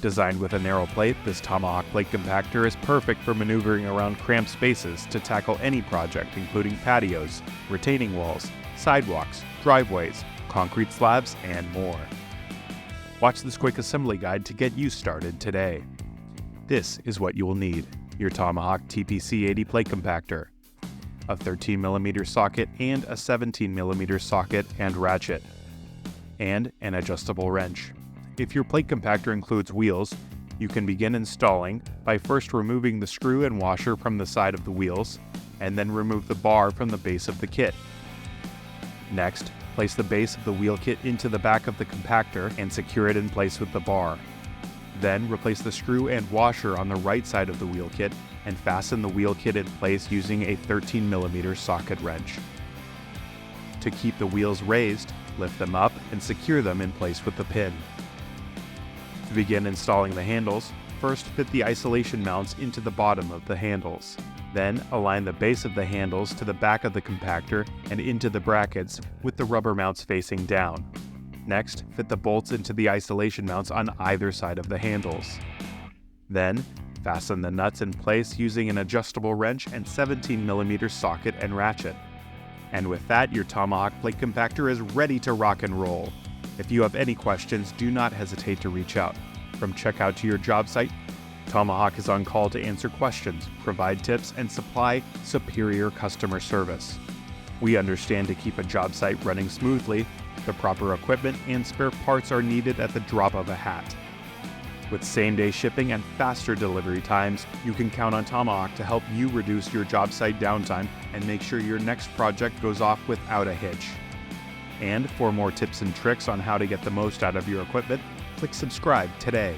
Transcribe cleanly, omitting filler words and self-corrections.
Designed with a narrow plate, this Tomahawk Plate Compactor is perfect for maneuvering around cramped spaces to tackle any project including patios, retaining walls, sidewalks, driveways, concrete slabs, and more. Watch this quick assembly guide to get you started today. This is what you will need: your Tomahawk TPC80 Plate Compactor, a 13mm socket and a 17mm socket and ratchet, and an adjustable wrench. If your plate compactor includes wheels, you can begin installing by first removing the screw and washer from the side of the wheels, and then remove the bar from the base of the kit. Next, place the base of the wheel kit into the back of the compactor and secure it in place with the bar. Then replace the screw and washer on the right side of the wheel kit and fasten the wheel kit in place using a 13mm socket wrench. To keep the wheels raised, lift them up and secure them in place with the pin. To begin installing the handles, first fit the isolation mounts into the bottom of the handles. Then align the base of the handles to the back of the compactor and into the brackets with the rubber mounts facing down. Next, fit the bolts into the isolation mounts on either side of the handles. Then, fasten the nuts in place using an adjustable wrench and 17mm socket and ratchet. And with that, your Tomahawk Plate Compactor is ready to rock and roll. If you have any questions, do not hesitate to reach out. From checkout to your job site, Tomahawk is on call to answer questions, provide tips, and supply superior customer service. We understand to keep a job site running smoothly, the proper equipment and spare parts are needed at the drop of a hat. With same-day shipping and faster delivery times, you can count on Tomahawk to help you reduce your job site downtime and make sure your next project goes off without a hitch. And for more tips and tricks on how to get the most out of your equipment, click subscribe today.